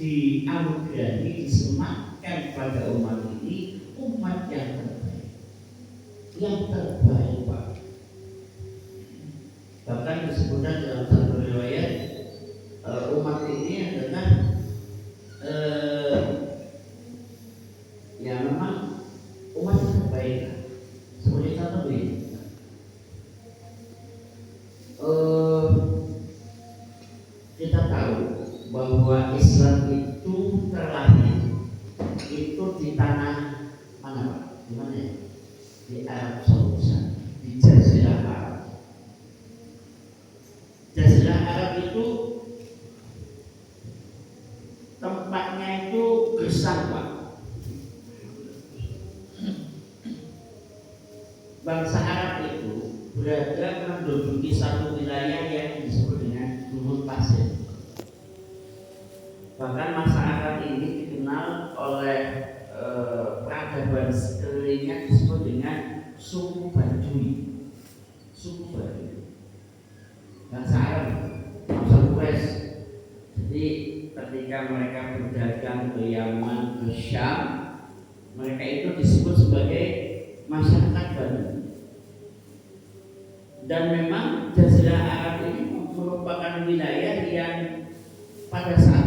dianugerahi, disematkan pada umat ini umat yang terbaik Pak. Bahkan disebutkan dalam satu riwayat umat ini adalah ya memang umat yang terbaik. Sebagai contoh ini, kita tahu bahwa Islam itu terlahir itu di tanah mana Pak? Di mana ya? Di Arab Saudi, di Jazirah Arab. Jazirah Arab itu tempatnya itu gersang Pak. Bangsa Arab itu berada menduduki satu wilayah yang disebut dengan gurun pasir. Bahkan masyarakat ini dikenal oleh peradaban sekelilingnya disebut dengan suku Badui. Suku Badui. Bangsa Arab, bangsa Quraisy. Jadi ketika mereka berdagang ke Yaman, ke Syam, mereka itu disebut sebagai masyarakat Badui. Dan memang Jazirah Arab ini merupakan wilayah yang pada saat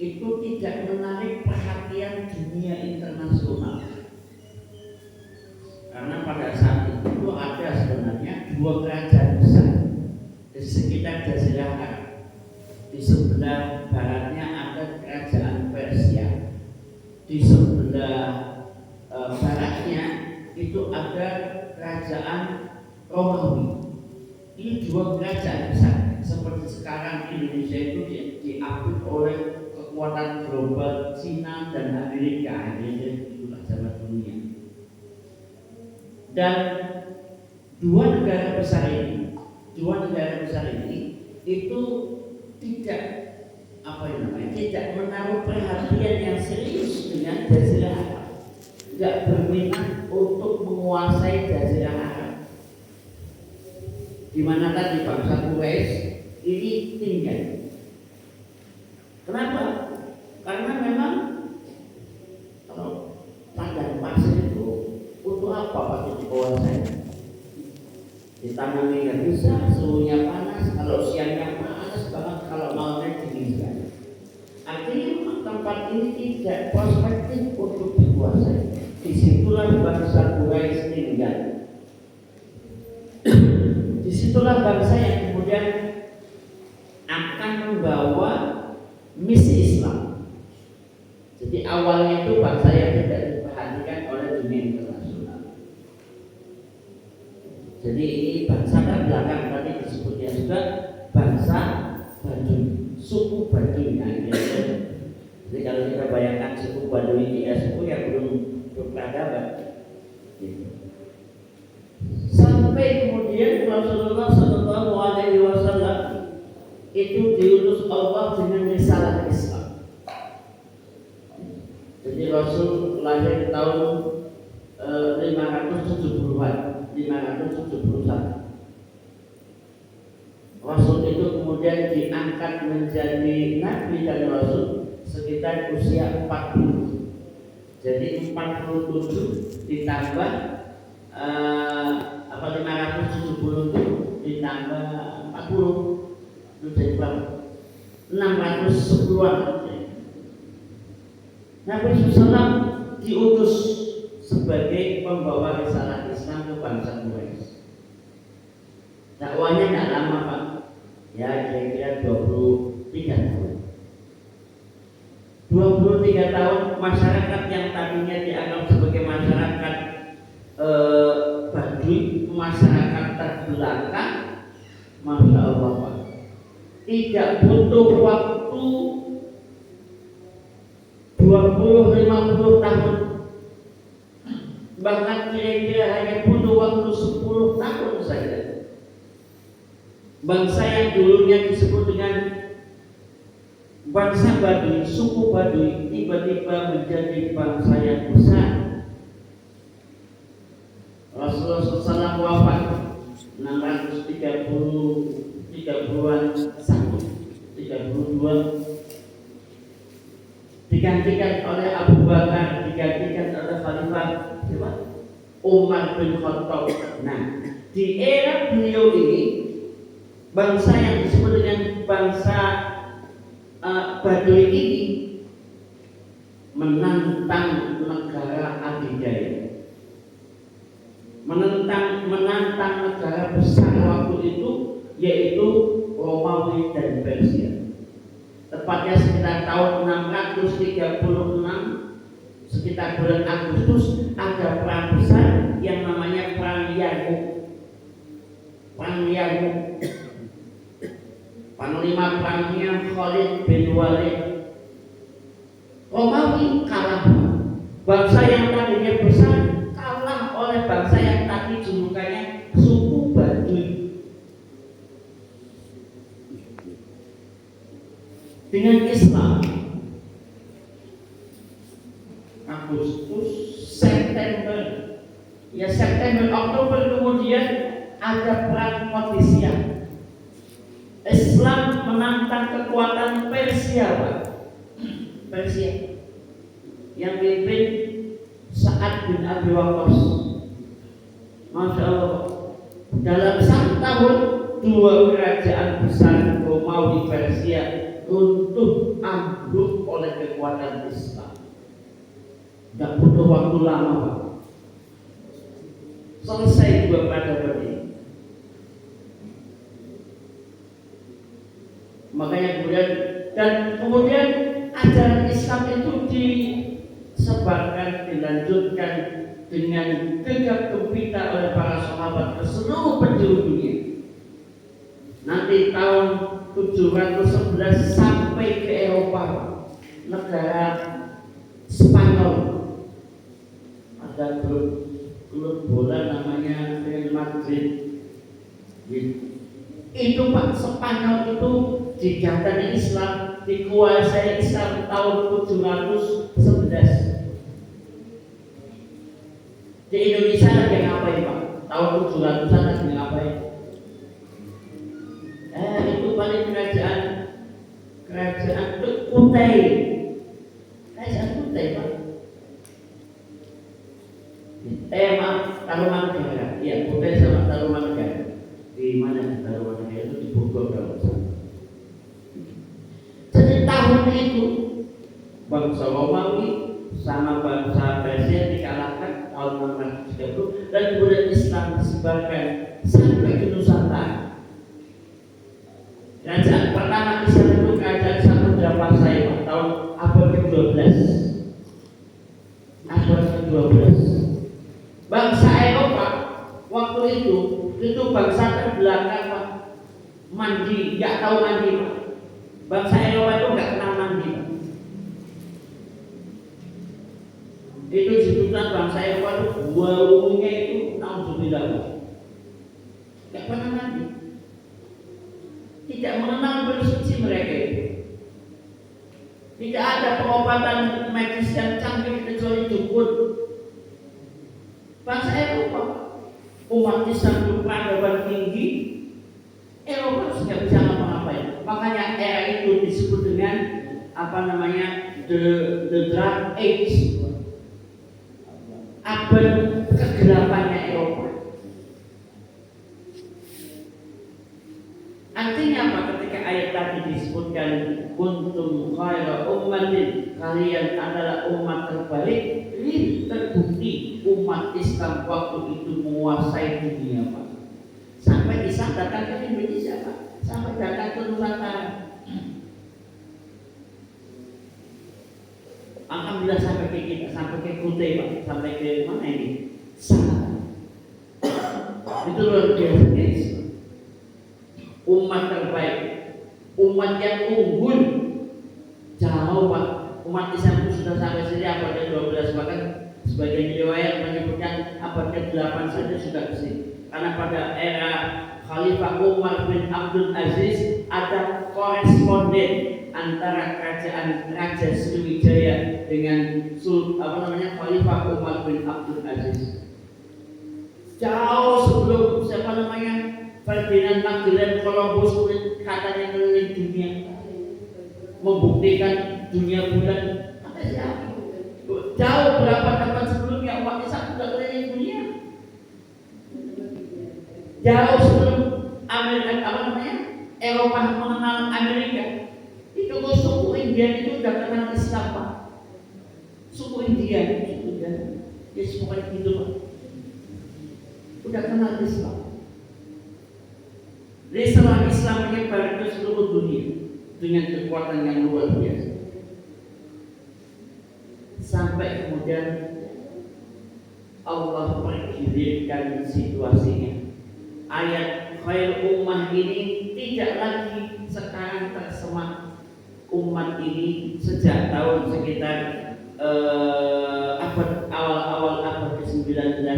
itu tidak menarik perhatian dunia internasional, karena pada saat itu ada sebenarnya dua kerajaan besar di sekitar Jazirah Arab. Di sebelah baratnya ada kerajaan Persia, di sebelah baratnya itu ada kerajaan Romawi. Ini dua kerajaan besar. Seperti sekarang Indonesia itu diapit oleh kekuatan global Cina dan Amerika. Jadi itulah zaman dunia. Dan dua negara besar ini itu tidak tidak menaruh perhatian yang serius dengan Jazirah Arab. Tidak berminat untuk menguasai Jazirah Arab. Di mana tadi bangsa Quraisy ini tinggal. Kenapa? Karena memang kalau padang pasir itu untuk apa Pak dikuasai? Ditanami nggak bisa, suhunya panas, kalau siangnya panas banget, kalau malamnya dingin sekali. Artinya tempat ini tidak prospektif untuk dikuasai. Disitulah bangsa Quraisy tinggal. Disitulah bangsa yang kemudian akan membawa misi Islam. Jadi awalnya itu bangsa yang tidak diperhatikan oleh dunia internasional. Jadi ini bangsa belakang tadi disebutnya juga bangsa Badui, suku Badui. Jadi kalau kita bayangkan suku Badui ini suku yang belum berperadaban. Sampai kemudian Rasulullah Shallallahu Alaihi Wasallam itu diutus Allah dengan risalah Islam. Jadi Rasul lahir tahun 571. Rasul itu kemudian diangkat menjadi Nabi dan Rasul sekitar usia 40. Jadi 47 ditambah 570 itu ditambah 40 itu jadi berapa? 610-an. Nabi SAW diutus sebagai pembawa risalah Islam ke bangsa Quraisy. Dakwanya tidak lama Pak, ya kira-kira 23 tahun. 23 tahun masyarakat yang tadinya dianggap sebagai masyarakat Badui, masyarakat terbelakang, Masya Allah Pak, tidak butuh waktu 20-50 tahun, bahkan kira-kira hanya butuh waktu 10 tahun saja. Bangsa yang dulunya disebut dengan bangsa Badui, suku Badui, tiba-tiba menjadi bangsa yang besar. Rasulullah SAW wafat 632 digantikan oleh Abu Bakar, digantikan oleh Khalifah Umar bin Khattab. Nah, di era beliau ini bangsa yang disebut dengan bangsa Baduy ini menantang negara adidaya, menantang negara besar waktu itu, yaitu Romawi dan Persia. Tepatnya sekitar tahun 636, sekitar bulan Agustus, ada perang besar yang namanya Perang Yarmuk. Perang Yarmuk, panglima perangnya Khalid bin Walid. Romawi kalah, bangsa yang tadinya besar kalah oleh bangsa yang tadi julukannya suku Baduy. Dengan Islam, Agustus, September, Oktober, kemudian ada perang Qadisiyah. Islam menantang kekuatan Persia, Pak. Persia yang pimpin Sa'ad bin Abi Waqqas. Masya Allah, dalam 1 tahun 2 kerajaan besar Romawi Persia runtuh ambruk oleh kekuatan Islam. Tidak butuh waktu lama, Pak. Selesai 2 peradaban ini. Makanya kemudian ajaran Islam itu disebarkan, dilanjutkan dengan gegap gempita oleh para sahabat ke seluruh penjuru dunia. Nanti tahun 711 sampai ke Eropa, negara Spanyol, ada klub bola namanya Real Madrid. Itu Pak, Spanyol itu dijajah Islam, dikuasai Islam tahun 711. Di Indonesia lagi ngapain, Pak? Tahun 700-an lagi ngapain? Itu paling kerajaan Kutai. Kerajaan Kutai, Pak. Maaf, Tarumanegara. Iya, Kutai sama Tarumanegara. Di mana Tarumanegara itu? Di Bogor kalau salah. Jadi tahun itu bangsa Romawi sama bangsa Persia dikalahkan tahun 630, dan kemudian Islam disebarkan sampai ke Nusantara. Kerajaan pertama Islam itu kerajaan Samudra Pasai tahun abad ke-12. Abad ke-12. Bangsa Eropa waktu itu bangsa terbelakang, Pak. Mandi, nggak tahu mandi, Pak. Bangsa Eropa itu nggak kenal mandi, Pak. Itu disebutkan bangsa Eropa itu baunya itu naudzubillah, nggak pernah mandi, tidak mengenal bersuci mereka itu. Tidak ada pengobatan medis yang canggih kecuali dukun. Bangsa Eropa, umat Islam berperadaban tinggi, Eropa sudah bisa ngapa-ngapain. Makanya era itu disebut dengan the Dark Age, abad kegelapannya Eropa. Artinya apa? Ketika ayat tadi disebutkan kuntum khaira ummatin, kalian adalah umat terbaik, ini terbukti umat Islam waktu itu menguasai dunia, Pak. Sampai Islam datang ke Indonesia, Pak. Sampai datang ke Nusantara. Alhamdulillah sampai ke kita, sampai ke Kutai, Pak. Sampai ke mana ini? Sana. Itu luar biasa Islam. Umat terbaik, umat yang unggul, jauh, Pak. Umat Islam itu sudah sampai sini abad ke-12, bahkan sebagian riwayat menyebutkan abad ke-8 saja sudah ke sini. Karena pada era Khalifah Umar bin Abdul Aziz ada koresponden antara kerajaan Raja Sriwijaya dengan Khalifah Umar bin Abdul Aziz. Jauh sebelum Ferdinand Magellan Columbus katanya keliling dunia, membuktikan dunia bulan, dunia. Jauh sebelum Eropa mengenal Amerika, itu suku India itu sudah kenal Islam, Pak. Suku India itu sudah, ya bukan gitu, Pak. Sudah kenal Islam. Islam menyebar ke seluruh dunia dengan kekuatan yang luar biasa. Sampai kemudian Allah pergilirkan situasinya. Ayat khair ummah ini tidak lagi sekarang tersemat umat ini sejak tahun sekitar awal abad ke-19,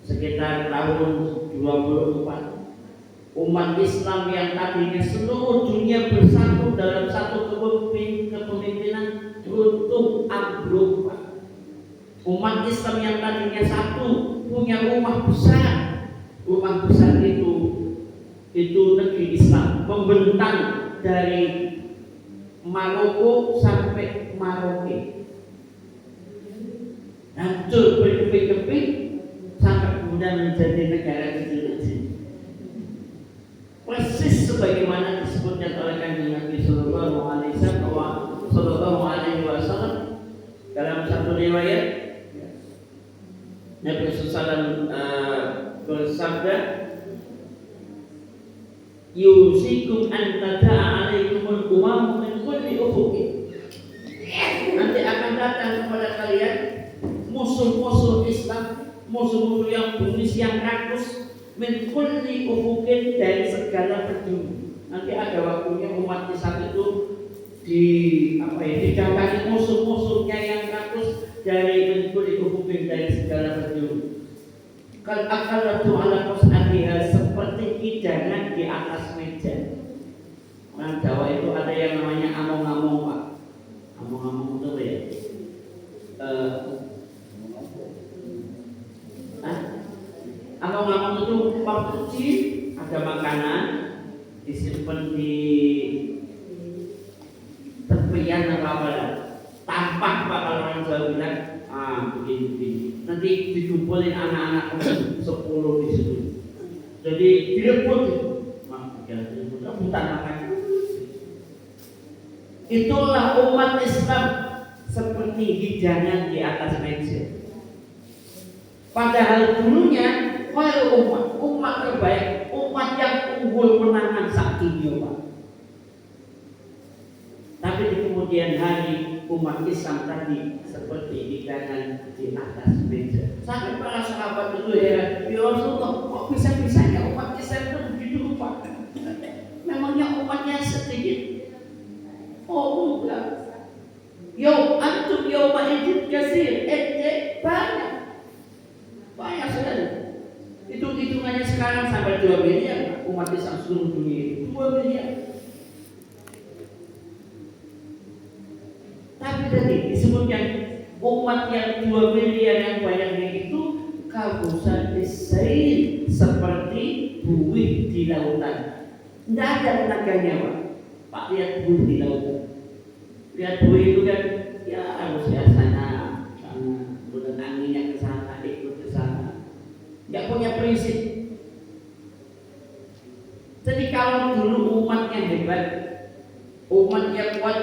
sekitar tahun 24. Umat Islam yang tadinya seluruh dunia bersatu dalam satu kepemimpinan runtuh ambruk, Pak. Umat Islam yang tadinya satu, punya rumah besar itu negeri Islam, membentang dari Maroko sampai Maroke, hancur berkeping-keping sampai kemudian menjadi negara kecil-kecil, persis sebagaimana disebutkan oleh Kanjeng Nabi Sallallahu Alaihi Wasallam dalam satu riwayat. Nabi SAW bersabda, yusikum an tada'a alaikumul umam min kulli ufuqin. Nanti akan datang kepada kalian musuh-musuh Islam, musuh-musuh yang bengis, yang rakus, min kulli ufuqin, dari segala penjuru. Nanti ada waktunya umat Islam itu didatangi musuh-musuhnya yang rakus dari mencuri hubungan dari segala penjuru. Kal akalatu ala qas'atiha, seperti hidangan di atas meja. Orang Jawa itu ada yang namanya among-among, Pak. Among-among itu apa ya? Among-among itu Pak kecil, ada makanan disimpan di tepian apa tampak, Pak, kalau orang Jawa bilang begini. Nanti dikumpulin anak-anak 10 di situ. Jadi direbut, rebutan makan. Itulah umat Islam, seperti hidangan di atas meja. Padahal dulunya khairul umat terbaik, umat yang unggul menangan sak dunia, Pak. Tapi di kemudian hari umat Islam tadi seperti hidangan di atas meja. Sampai para sahabat itu heran, ya Rasulullah, kok bisa-bisanya umat Islam itu begitu lupa? Memangnya umatnya sedikit? Oh enggak. Yo antum yauma idzin kasir, banyak sekali. Hitung-hitungannya sekarang sampai 2 miliar umat Islam seluruh dunia, 2 miliar. Tapi tadi disebutkan umat yang 2 miliar yang banyaknya itu kabusan Israel, seperti buih di lautan. Tidak ada tenaganya, Pak. Lihat buih di lautan. Lihat buih itu kan ya harus sana, kemudian anginnya ke sana, ikut ke sana. Tidak punya prinsip. Jadi kalau dulu umatnya hebat, umat yang kuat,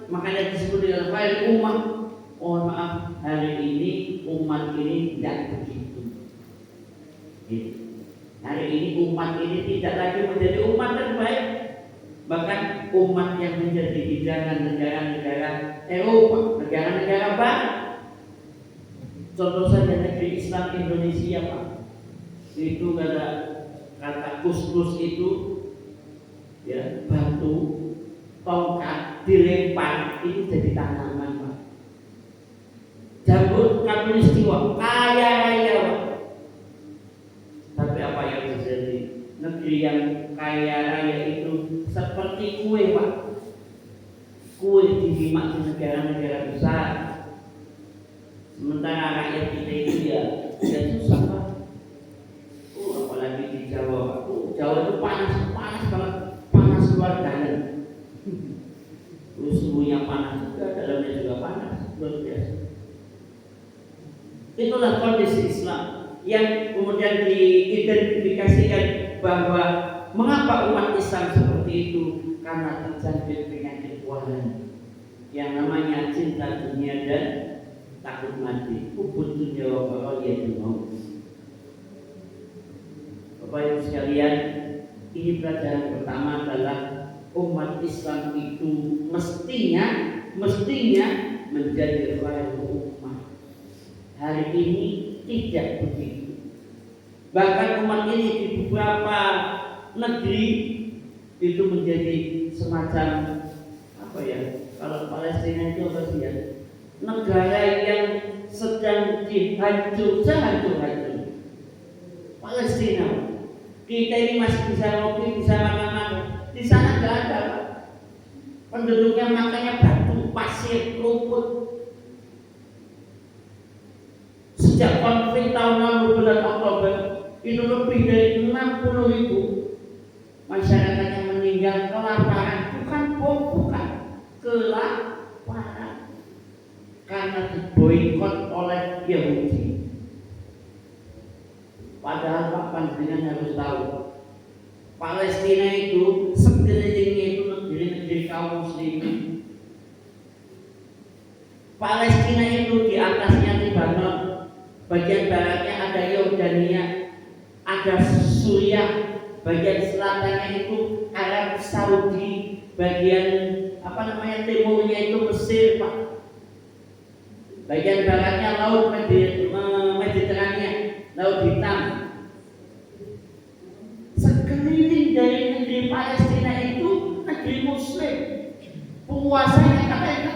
makanya disebut dengan khair ummah. Oh maaf, hari ini umat ini tidak begitu. Hari ini umat ini tidak lagi menjadi umat terbaik, bahkan umat yang menjadi hidangan negara-negara Eropa, negara-negara Barat. Contoh saja negeri Islam Indonesia, Pak. Itu kata kus-kus itu ya, batu, tongkat dilempar itu jadi tanaman, Pak. Jambut katulistiwa kaya raya, Pak. Tapi apa yang terjadi? Negeri yang kaya raya itu seperti kue, Pak. Kue dinikmati di negara-negara besar. Sementara rakyat kita itu ya susah, Pak. Apalagi di Jawa, Pak. Jawa itu panas banget, panas luar dalam. Terus suhunya panas juga, dalamnya juga panas, luar biasa. Itulah kondisi Islam yang kemudian diidentifikasikan bahwa mengapa umat Islam seperti itu, karena terjangkit penyakit wahana yang namanya cinta dunia dan takut mati. Hubud dunia wa karahiyatul maut. Bapak Ibu sekalian, ini pelajaran pertama adalah umat Islam itu mestinya menjadi khairul ummah. Hari ini tidak begitu. Bahkan umat ini di beberapa negeri itu menjadi semacam apa ya? Kalau Palestina itu apa sih ya? Negara yang sedang dihancur. Palestina. Kita ini masih bisa ngopi, bisa makan. Di sana nggak ada. Penduduknya makanya batu, pasir, rumput. Sejak konflik tahun lalu bulan Oktober itu lebih dari 60.000 masyarakat yang meninggal kelaparan, bukan kelaparan karena diboikot oleh Yahudi. Padahal Pak Panjenengan harus tahu, Palestina itu sekelilingnya itu negeri-negeri kaum muslimin. Palestina itu di atasnya Lebanon, bagian baratnya ada Yordania, ada Suriah, bagian selatannya itu Arab Saudi, bagian timurnya itu Mesir, Pak. Bagian baratnya Laut Mediterania, Laut Hitam. Sekeliling dari negeri Palestina itu negeri Muslim. Penguasanya katanya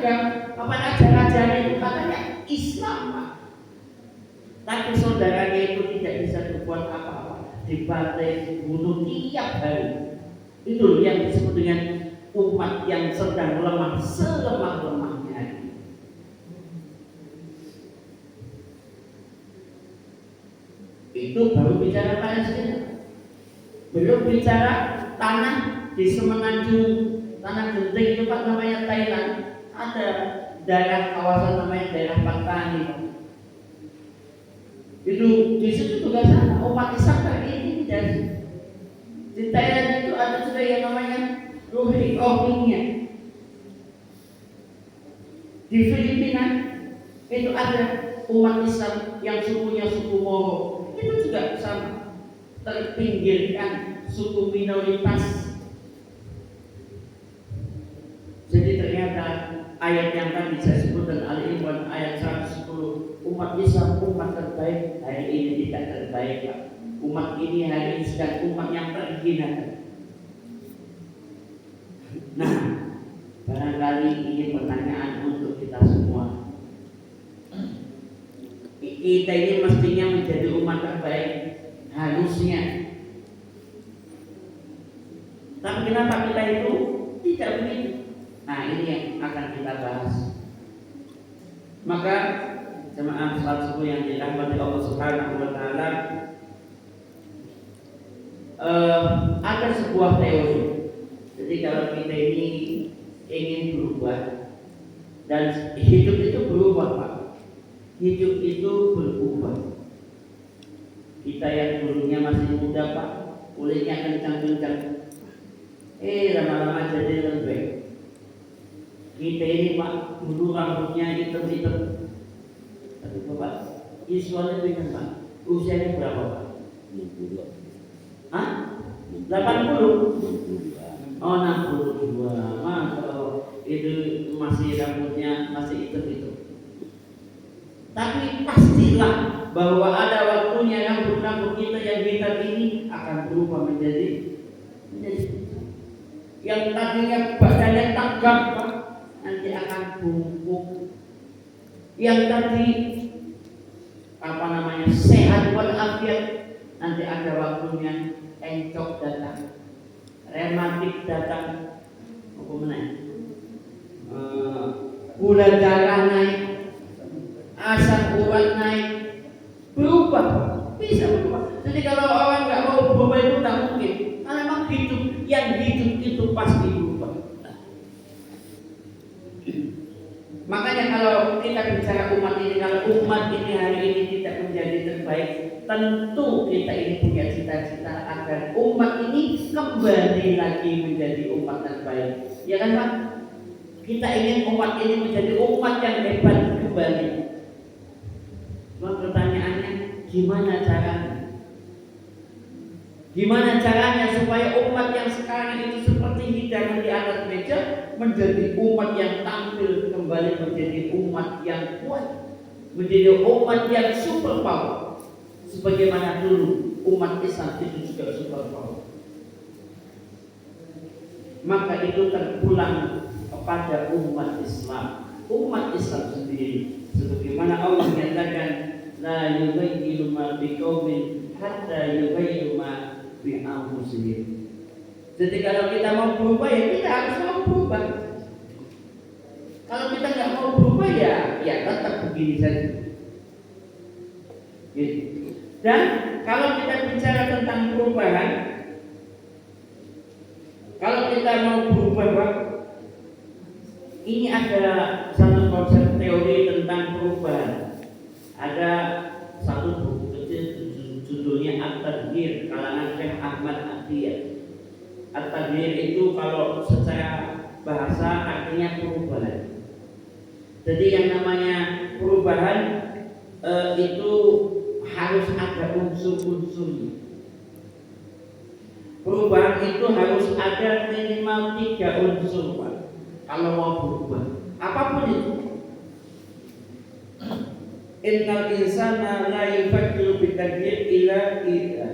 raja-rajanya itu katanya Islam, Pak. Tapi saudaranya itu tidak bisa berbuat apa-apa, dibantai, dibunuh tiap hari. Itu yang disebut dengan umat yang sedang lemah, selemah-lemahnya. Itu baru bicara Palestina, belum bicara tanah di Semenanjung, tanah genting itu Pak, namanya Thailand. Ada daerah kawasan namanya daerah Patani. Itu di situ juga sama umat Islam hari ini dari di Thailand itu ada juga yang namanya Rohingya. Di Filipina itu ada umat Islam yang sukunya suku Moro. Itu juga sama, terpinggirkan, suku minoritas. Jadi ternyata ayat yang tadi saya sebutkan Al-Imran ayat 110, umat Islam umat terbaik, hari ini tidak terbaik, Pak. Umat ini hari ini sedang umat yang terhina. Nah, barangkali ini pertanyaan untuk kita semua. Kita ini mestinya menjadi umat terbaik, harusnya. Tapi kenapa kita itu tidak begitu? Nah, ini yang akan kita bahas. Maka jemaah salat subuh yang dirahmati Allah Subhanahu wa taala, ada sebuah teori. Jadi kalau kita ini ingin berubah dan hidup itu berubah, Pak. Hidup itu berubah. Kita yang dulunya masih muda, Pak, kulitnya kencang-kencang, lama-lama jadi lembek. Kita ini, Pak, dulu rambutnya hitam-hitam. Tapi Bapak, visualnya dengan Pak, usianya berapa, Pak? 80? Oh, 62. Kalau itu masih rambutnya masih hitam-hitam. Tapi pastilah bahwa ada waktunya rambut-rambut kita yang hitam ini akan berubah menjadi yang tadinya badannya tegap, Pak, nanti akan bungkuk. Yang tadi sehat walafiat, nanti ada waktunya encok datang, rematik datang, gula darah naik, asam urat naik, berubah, bisa berubah. Jadi kalau orang nggak mau berubah itu tak mungkin. Karena memang yang hidup itu pasti berubah. Makanya kalau kita kita bicara umat ini, kalau umat ini hari ini tidak menjadi terbaik, tentu kita ini punya cita-cita agar umat ini kembali lagi menjadi umat terbaik. Ya kan Pak? Kita ingin umat ini menjadi umat yang hebat kembali. Cuma pertanyaannya, gimana caranya? Gimana caranya supaya umat yang sekarang itu seperti hidangan di atas meja menjadi umat yang tampil kembali menjadi umat yang kuat, menjadi umat yang super power, sebagaimana dulu umat Islam itu juga super power. Maka itu terpulang kepada umat Islam, umat Islam sendiri, sebagaimana Allah menyatakan la yughayyiru ma biqaumin hatta yughayyiru ma bi'anfusihim. Jadi kalau kita mau berubah, ya kita harus mau berubah. Kalau kita nggak mau berubah, ya tetap begini saja. Gitu. Dan kalau kita bicara tentang perubahan, kalau kita mau berubah, Pak, ini ada satu konsep teori tentang perubahan. Ada satu buku kecil judulnya At-Taghyir kalangan Syekh Ahmad Atiyah. At-Taghyir itu kalau secara bahasa artinya perubahan. Jadi yang namanya perubahan itu harus ada unsur-unsurnya. Perubahan itu harus ada minimal 3 unsur, Pak. Kalau mau berubah, apapun itu. Innal insana la yufakkiru bitaghyir illa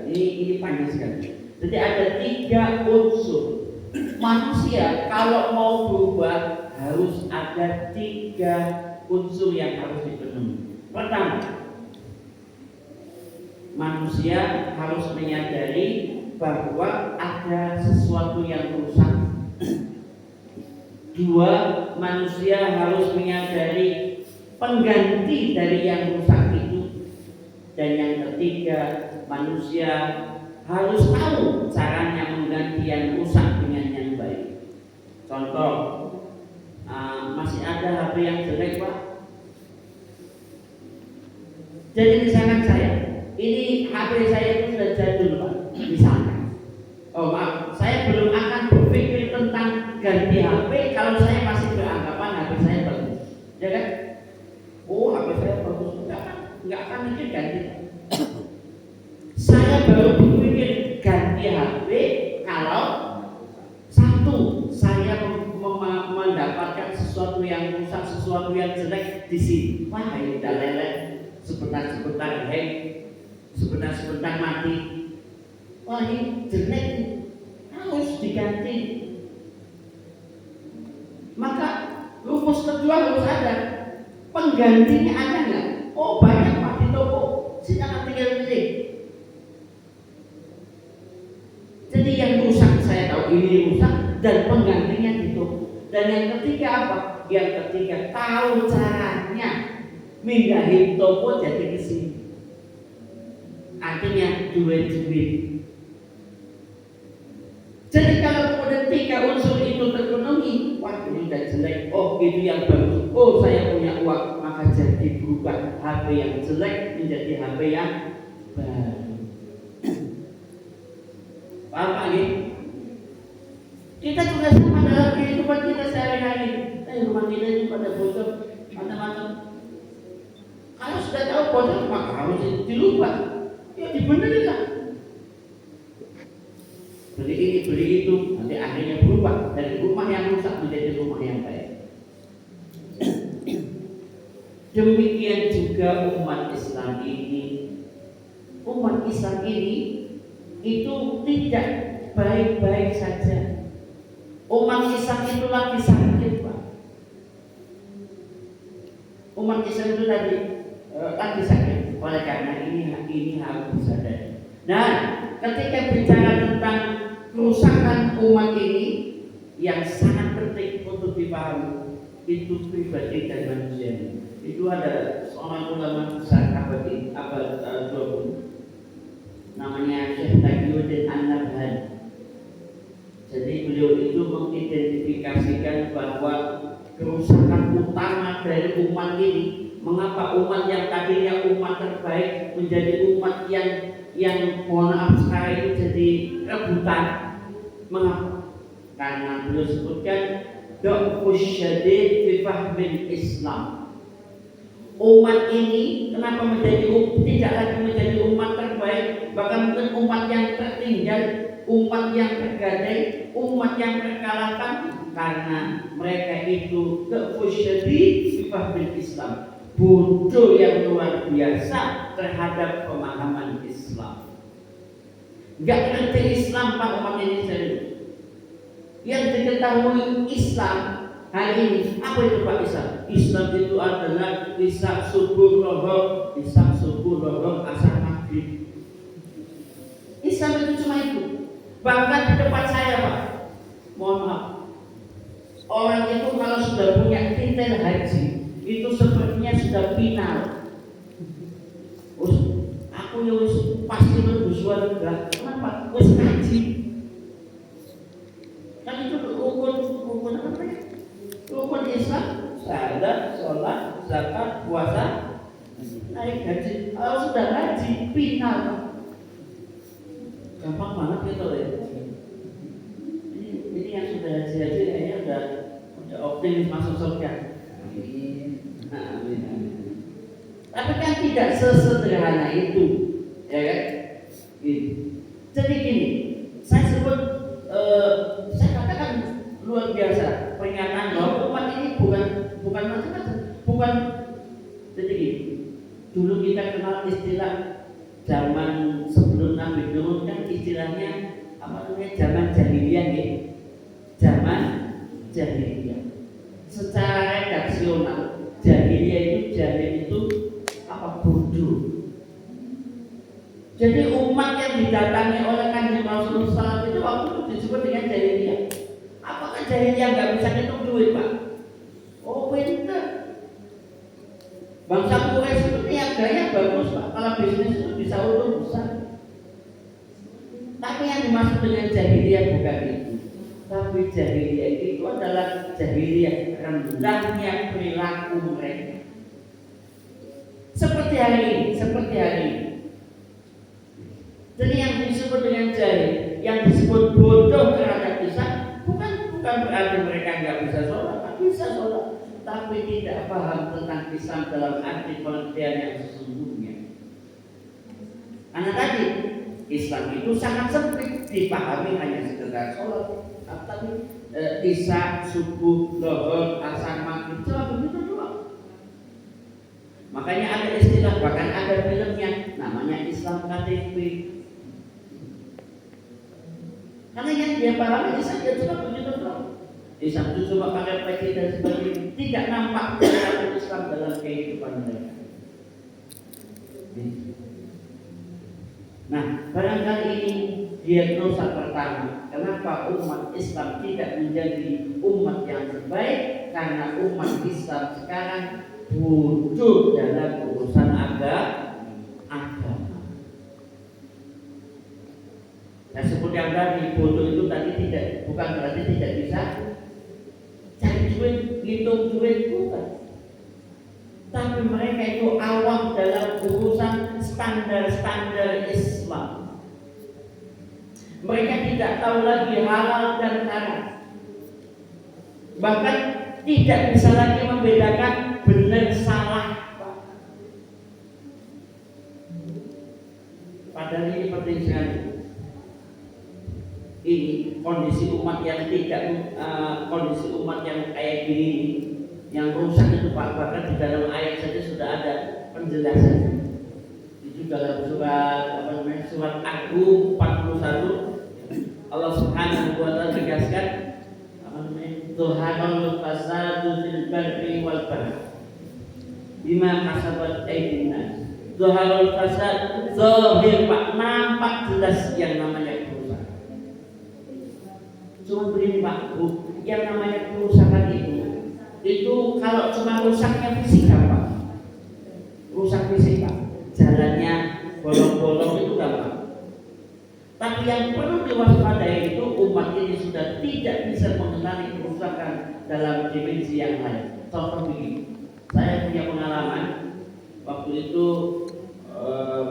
ini panjang sekali. Jadi ada 3 unsur. Manusia kalau mau berubah harus ada 3 unsur yang harus dipenuhi. Pertama, manusia harus menyadari bahwa ada sesuatu yang rusak. 2, manusia harus menyadari pengganti dari yang rusak itu. Dan yang ketiga, manusia harus tahu caranya mengganti yang rusak dengan yang baik. Contoh, masih ada HP yang jelek, Pak. Jadi misalkan saya, ini HP saya itu sudah jadul, Pak. Misalkan, oh maaf, saya belum akan berpikir tentang ganti HP kalau saya masih beranggapan HP saya bagus, ya kan? Oh, HP saya bagus, enggak akan mikir ganti. Saya baru berpikir ganti HP kalau satu, saya mendapatkan sesuatu yang rusak, sesuatu yang jelek di sini. Wah, ini udah leleh, sebentar-sebentar hang, sebentar-sebentar mati. Wah, ini jelek, harus diganti. Maka rumus kedua harus ada. Penggantinya ada nggak? Oh, banyak, Pak, di toko. Silakan tinggal pilih. Jadi yang rusak saya tahu ini rusak dan penggantinya di toko. Dan yang ketiga apa? Yang ketiga tahu caranya mindahin toko jadi ke sini. Artinya duit. Jadi kalau kemudian 3 unsur itu terpenuhi, wah ini udah jelek, oh itu yang bagus, oh saya punya uang, maka jadi berubah HP yang jelek menjadi HP yang baru. Paham Pak? Kita juga sama dalam kehidupan kita sehari-hari. Rumah kita itu pada bocor, macam-macam. Kalau sudah tahu bocor, maka harus dirubah, ya dibenerin lah. Beli ini, beli itu, nanti akhirnya berubah dari rumah yang rusak menjadi rumah yang baik. Demikian juga umat Islam ini. Umat Islam ini itu tidak baik-baik saja. Umat Islam itu lagi sakit, Pak. Umat Islam itu lagi sakit. Oleh karena ini harus disadari. Nah, ketika bicara tentang kerusakan umat ini yang sangat penting untuk dipahami, itu pribadi dan manusia. Itu ada seorang ulama besar abad 20, namanya Syekh Taqiyuddin An-Nabhani. Jadi beliau itu mengidentifikasikan bahwa kerusakan utama dari umat ini. Mengapa umat yang tadinya umat terbaik menjadi umat yang mohon maaf sekarang ini jadi rebutan? Mengapa? Karena beliau sebutkan dha'fus syadid fi fahmil Islam. Umat ini kenapa tidak lagi menjadi umat terbaik, bahkan mungkin umat yang tertinggal, umat yang tergadai, umat yang terkalahkan, karena mereka itu dha'fus syadid fi fahmil Islam, bodoh yang luar biasa terhadap pemahaman Islam. Gak ngerti Islam Pak umat ini serius. Yang diketahui Islam hari ini apa itu Pak Islam? Islam itu adalah isak subuh rohok asar maghrib. Islam itu cuma itu. Bahkan di tempat saya Pak, mohon maaf, orang itu kalau sudah punya titel haji itu sepertinya sudah final. Aku yang pasti lebih suara. Kenapa? Wes ngaji. Kan itu rukun apa namanya? Rukun Islam, syahadat, sholat, zakat, puasa, naik haji. Kalau sudah haji final, gampang banget gitu ya. Ini yang sudah haji kayaknya udah optimis masuk surga. Amin. Tapi kan tidak sesederhana itu, ya kan? Jadi gini, saya katakan luar biasa pernyataan bahwa umat ini bukan macam-macam, bukan. Jadi gini, dulu kita kenal istilah zaman sebelum Nabi turun kan istilahnya apa namanya, zaman jahiliyah ya, zaman jahiliyah. Secara redaksional jahiliyah itu apa? Bodoh. Jadi umat yang didatangi oleh Kanjeng Rasulullah SAW itu waktu itu disebut dengan jahiliyah. Apakah jahiliyah nggak bisa ngitung duit Pak? Oh pinter. Bangsa Quraisy itu niaganya bagus Pak. Kalau bisnis itu bisa untung besar. Tapi yang dimaksud dengan jahiliyah bukan itu. Tapi jahiliyah itu adalah jahiliyah rendahnya perilaku mereka. Seperti hari ini. Jadi yang disebut dengan jahil, yang disebut bodoh terhadap Islam, bukan berarti mereka nggak bisa sholat, bisa sholat, tapi tidak paham tentang Islam dalam arti pengertian yang sesungguhnya. Karena tadi Islam itu sangat sempit, dipahami hanya sekedar sholat, tapi isya, subuh, zuhur, asar, maghrib, cuma begitu doang. Makanya ada istilah, bahkan ada filmnya, namanya Islam KTP. Karena yang dia pahami saja cuma begitu doang. Islam itu cuma pakai peci dan sebagainya, tidak nampak perilaku Islam dalam kehidupan mereka. Nah, barangkali ini diagnosa pertama, kenapa umat Islam tidak menjadi umat yang terbaik, karena umat Islam sekarang bodoh dalam urusan agama. Nah, sebut yang tadi, bodoh itu tadi bukan berarti tidak bisa cari duit, hitung duit, bukan. Tapi mereka itu awam dalam urusan standar-standar Islam. Mereka tidak tahu lagi halal dan haram. Bahkan tidak bisa lagi membedakan benar salah. Padahal ini penting sekali. Ini kondisi umat yang kondisi umat yang kayak gini, yang rusak itu Pak, bahkan di dalam ayat saja sudah ada penjelasan. Itu dalam surat Agung 41, Allah Subhanahu wa taala tegaskan Tuhanul fasadu fil barri wal bahri bima kasabat aydin nas. Tuhanul fasad zahir Pak, nampak jelas yang namanya kerusakan. Cuma begini Pak, yang namanya kerusakan itu kalau cuma rusaknya fisik Pak, rusak fisik Pak, jalannya bolong-bolong itu gampang. Tapi yang perlu diwaspadai itu umat ini sudah tidak bisa mengenali kerusakan dalam dimensi yang lain. Contoh begini, saya punya pengalaman waktu itu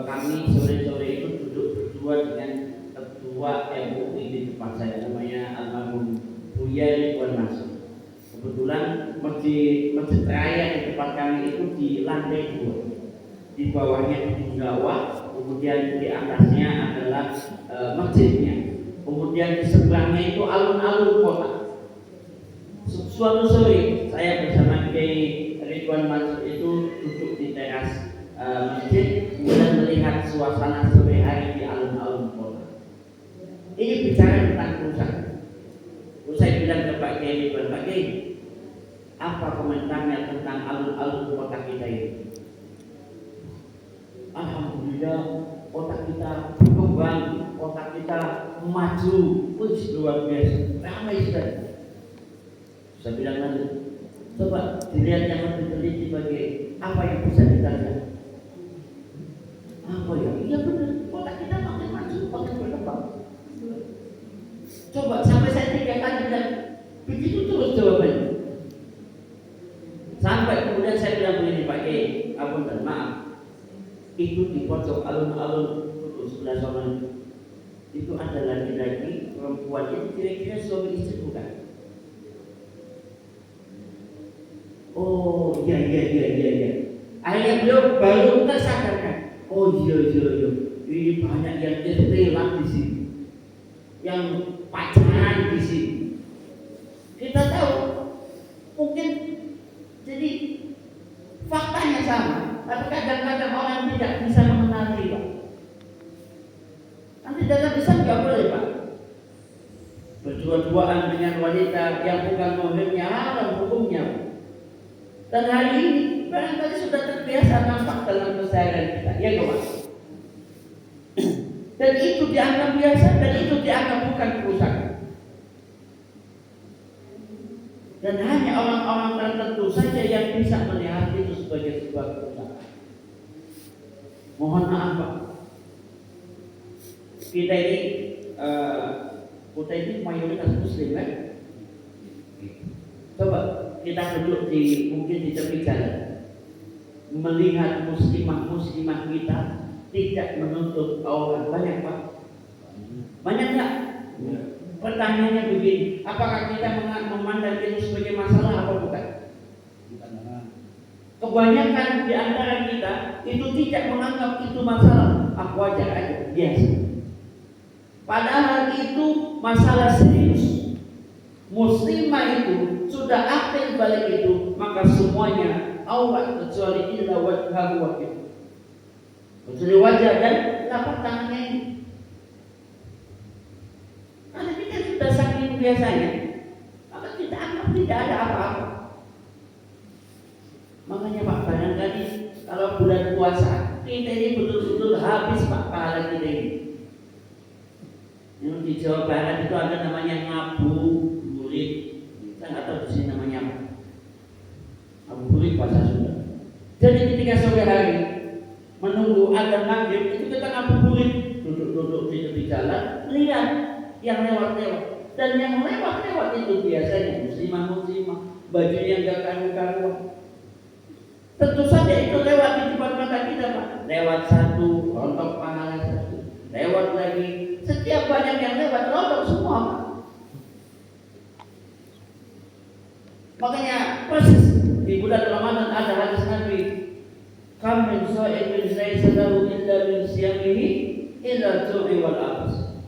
kami sore-sore itu duduk berdua dengan ketua MUI di tempat saya, namanya almarhum Buya Ridwan Mansur. Kebetulan masjid raya di tempat kami itu di lantai 2, di bawahnya itu gawah, kemudian di atasnya adalah masjidnya, kemudian di sebelahnya itu alun-alun kota. Suatu sore saya bersama Kiai Ridwan Mansur itu duduk di teras masjid, kemudian melihat suasana sore hari di alun-alun kota. Ini bicara tentang kerusakan. Saya bilang ke Pak Kiai Ridwan, Pak Kiai, apa komentarnya tentang alun-alun kota kita ini? Alhamdulillah, kota kita berkembang, kota kita maju, luar biasa, ramai sekali. Saya bilang lagi, coba dilihat yang lebih teliti bagi apa yang bisa kita lihat. Apa ya? Iya benar, kota kita makin maju, makin berkembang. Coba sampai saya 3 kali bilang, begitu terus jawabannya. Sampai kemudian saya bilang begini, Pak Kiai, apunten, maaf, itu di pojok alun-alun sebelah sana itu ada laki-laki perempuan itu kira-kira suami istri bukan? Oh iya. Akhirnya beliau baru tersadarkan. Oh iya. Ini banyak yang istilah di sini, yang pacaran di sini. Kita tahu mungkin jadi faktanya sama, tapi kadang-kadang orang tidak bisa mengenali, Pak. Nanti dalam Islam nggak boleh, Pak, berdua-duaan dengan wanita yang bukan mahramnya, haram hukumnya. Dan hari ini barangkali sudah terbiasa nampak dalam keseharian kita, ya kawan. Dan itu dianggap biasa, dan itu dianggap bukan kerusakan. Dan hanya orang-orang tertentu saja yang bisa melihat itu sebagai sebuah kerusakan. Mohon maaf, Pak. Kita ini mayoritas Muslim, kan? Coba kita duduk mungkin di tepi jalan, melihat muslimah kita tidak menutup aurat, banyak, Pak? Banyak nggak? Pertanyaannya begini, apakah kita memandang itu sebagai masalah atau bukan? Kebanyakan di antara kita itu tidak menganggap itu masalah, wajar aja, biasa. Padahal itu masalah serius. Muslimah itu sudah aktif balik itu, maka semuanya aurat kecuali illa wajhahu wa kifah. Kecuali wajah dan telapak tangannya ini. Karena kita sudah saking biasanya, maka kita anggap tidak ada apa-apa. Makanya Pak, barangkali kalau bulan puasa kita ini betul-betul habis, Pak, pahala kita ini. Yang di Jawa Barat itu ada namanya ngabuburit. Saya nggak tahu di sini namanya apa. Ngabuburit bahasa Sunda. Jadi ketika sore hari menunggu azan maghrib itu kita ngabuburit, duduk-duduk di tepi jalan, lihat yang lewat-lewat. Dan yang lewat-lewat itu biasanya muslimah, bajunya nggak karu-karuan. Tentu saja itu lewat di depan mata kita, Pak. Lewat satu, rontok pahala satu. Lewat lagi, setiap banyak yang lewat, rontok semua, Pak. Makanya persis di bulan Ramadan ada hadis Nabi, kam min sha'imin laysa lahu illa min siyamihi illa al-ju'i wal 'atas.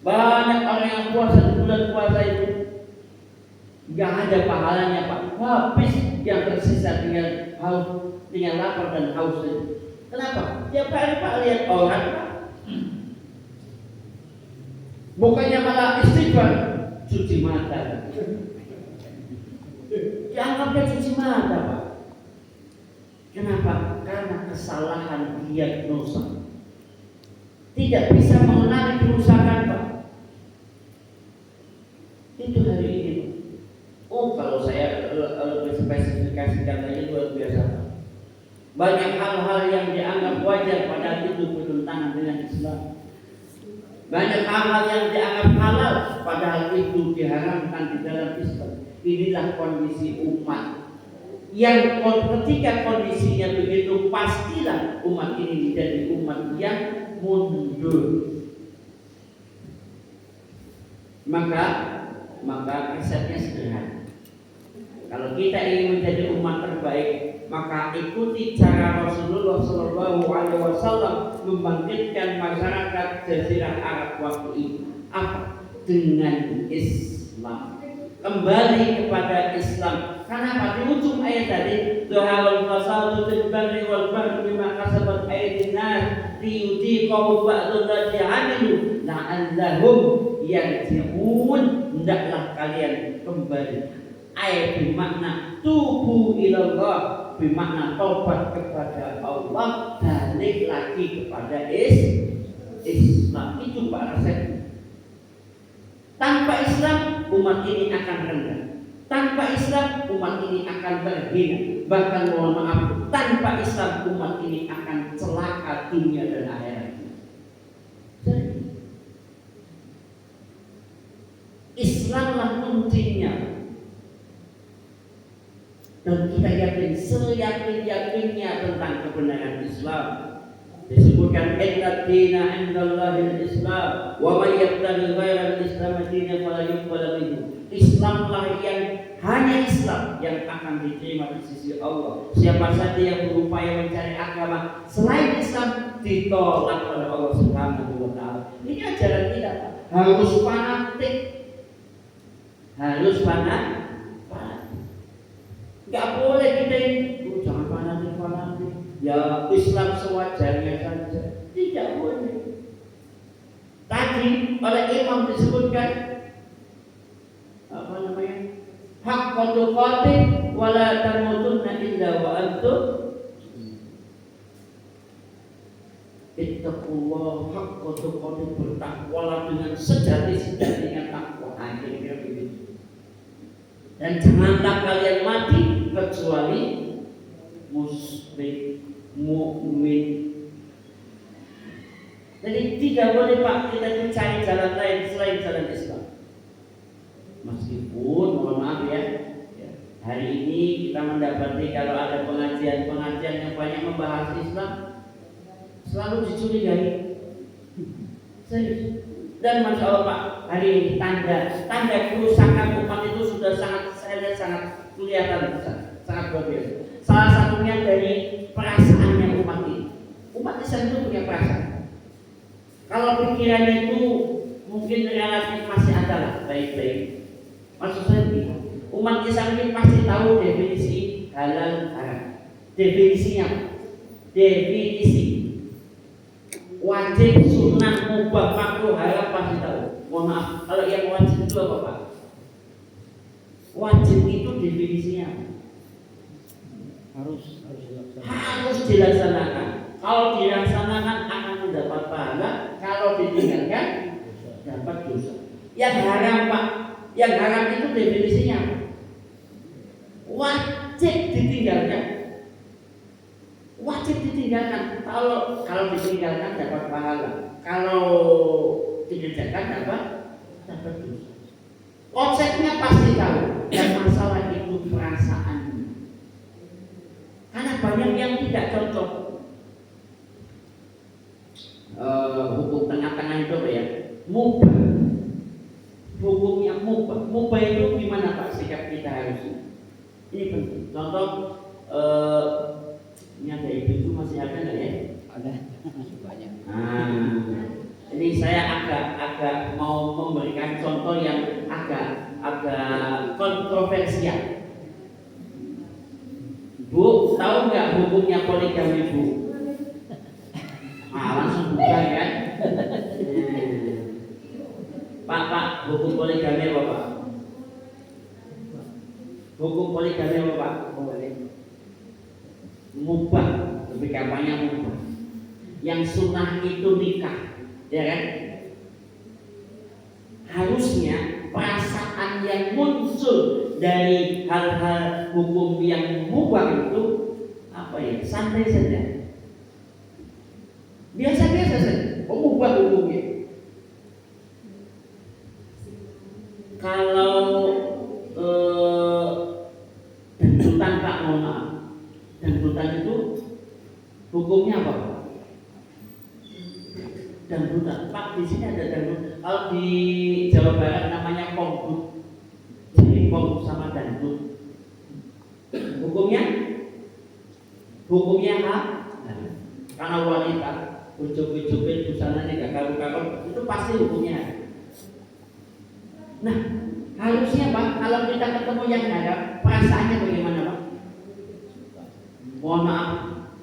Banyak orang yang puasa di bulan puasa itu nggak ada pahalanya, Pak. Habis yang tersisa tinggal haus, tinggal lapar dan haus itu. Kenapa? Tiap hari Pak lihat orang, Pak. Bukannya malah istighfar, cuci mata. Dianggapnya cuci mata, Pak. Kenapa? Karena kesalahan diagnosa. Tidak bisa mengenali kerusakan, Pak. Itu hari ini, Pak. Oh, kalau saya lebih spesifikasikan lagi luar biasa. Banyak hal-hal yang dianggap wajar padahal itu bertentangan dengan Islam. Banyak hal-hal yang dianggap halal padahal itu diharamkan di dalam Islam. Inilah kondisi umat yang ketika kondisinya begitu, pastilah umat ini menjadi umat yang mundur. Maka resepnya sederhana. Kalau kita ingin menjadi umat terbaik, maka ikuti cara Rasulullah SAW membangkitkan masyarakat Jazirah Arab waktu itu. Apa? Dengan Islam. Kembali kepada Islam. Kenapa? Di ujung ayat tadi, Zaharul fasadu fil barri wal bahri bima kasabat aydin nas liyudhiqahum ba'dal ladzi 'amilu la'allahum yarji'un. Hendaklah kalian kembali. Ayat bermakna tubu ilallah, bermakna taubat kepada Allah, balik lagi kepada Islam. Itu Pak resep. Tanpa Islam umat ini akan rendah. Tanpa Islam umat ini akan terhina. Bahkan mohon maaf, tanpa Islam umat ini akan celaka dunia dan akhirat. Islamlah kuncinya. Dan kita yakin, seyakin-yakinnya tentang kebenaran Islam. Disebutkan inna dina indallahil Islam wa may yabtaghi ghairal Islam dinan fala yuqbal minhu. Islamlah yang hanya Islam yang akan diterima di sisi Allah. Siapa saja yang berupaya mencari agama selain Islam ditolak oleh Allah Subhanahu wa taala. Ini ajaran kita, harus fanatik. Harus fanatik. Gak boleh kita ini, jangan fanatik. Ya Islam sewajarnya saja. Tidak boleh. Tadi oleh imam disebutkan apa namanya? Haqqa tuqatih wa la tamutunna illa wa antum ittaqullah haqqa tuqatih, bertakwalah dengan sejati-sejatinya takwa. Akhirnya begitu. Dan janganlah kalian mati kecuali muslim, mukmin. Jadi tidak boleh Pak kita mencari jalan lain selain jalan Islam. Meskipun mohon maaf ya, hari ini kita mendapati kalau ada pengajian yang banyak membahas Islam, selalu dicurigai. Serius. Dan masya Allah Pak, hari ini tanda kerusakan umat itu sudah sangat kelihatan, sangat luar biasa. Salah satunya dari perasaannya umat ini. Umat Islam itu punya perasaan. Kalau pikirannya itu mungkin relatif masih ada lah baik-baik. Maksud saya begini, umat Islam ini pasti tahu definisi halal haram. Definisinya, definisi wajib, sunnah, mubah, makruh, haram pasti tahu. Mohon maaf, kalau yang wajib itu apa Pak? Wajib itu definisinya harus dilaksanakan. Kalau dilaksanakan akan mendapat pahala, kalau ditinggalkan dapat dosa. Yang haram Pak, yang haram itu definisinya wajib ditinggalkan. Wajib ditinggalkan. Kalau ditinggalkan dapat pahala, kalau dikerjakan dapat dosa. Konsepnya pasti tahu. Dan masalah itu perasaan. Karena banyak yang tidak cocok. Hukum tengah-tengah itu ya, mubah. Hukum yang mubah. Mubah itu gimana Pak sikap kita harusnya? Ini penting. Contoh, ini ada itu masih ada nggak ya? Ada, banyak. Ini saya agak mau memberikan contoh yang agak kontroversial. Bu, tahu nggak hukumnya poligami Bu? Langsung buka kan? Pak, hukum poligami apa Pak? Hukum poligami apa Pak? Mubah, lebih gampangnya mubah. Yang sunnah itu nikah, ya kan? Harusnya perasaan yang muncul dari hal-hal hukum yang mubah itu apa ya? Santai saja, biasa-biasa saja. Mubah hukumnya. Kalau dangdutan Pak, mohon maaf, dangdutan itu hukumnya apa? Dangdutan, Pak, di sini ada dangdut. Kalau di Jawa Barat namanya konggut, jadi kong sama dangdut. Hukumnya apa? Nah, karena wanita ujuk-ujukin busananya gak karu-karu, itu pasti hukumnya. Nah, harusnya Pak, kalau kita ketemu yang haram, perasaannya bagaimana Pak? Mohon maaf,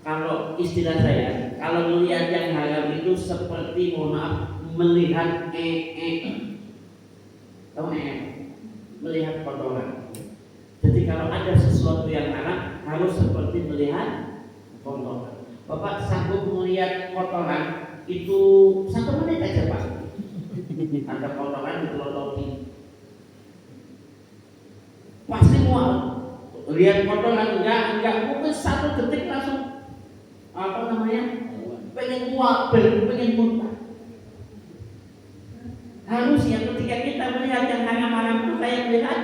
kalau istilah saya, kalau melihat yang haram itu seperti, mohon maaf, melihat tahu melihat kotoran. Jadi kalau ada sesuatu yang haram, harus seperti melihat kotoran. Bapak sanggup melihat kotoran itu 1 menit aja Pak. Ada kotoran dikelotoki, pasti mual. Lihat kotoran enggak mungkin 1 detik langsung pengen mual, pengen muntah. Harusnya ketika kita melihat yang haram-haram itu kayak melihat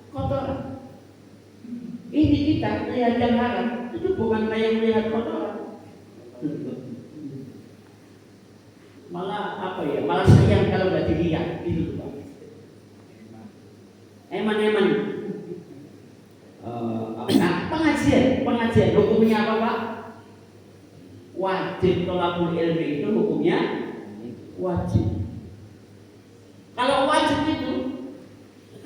kotoran. Ini kita melihat yang haram itu bukan kayak melihat kotoran. Malah malah sayang kalau nggak dilihat itu Pak. Eman. Pengajian hukumnya apa Pak? Wajib. Tolabul ilmi itu hukumnya wajib. Kalau wajib itu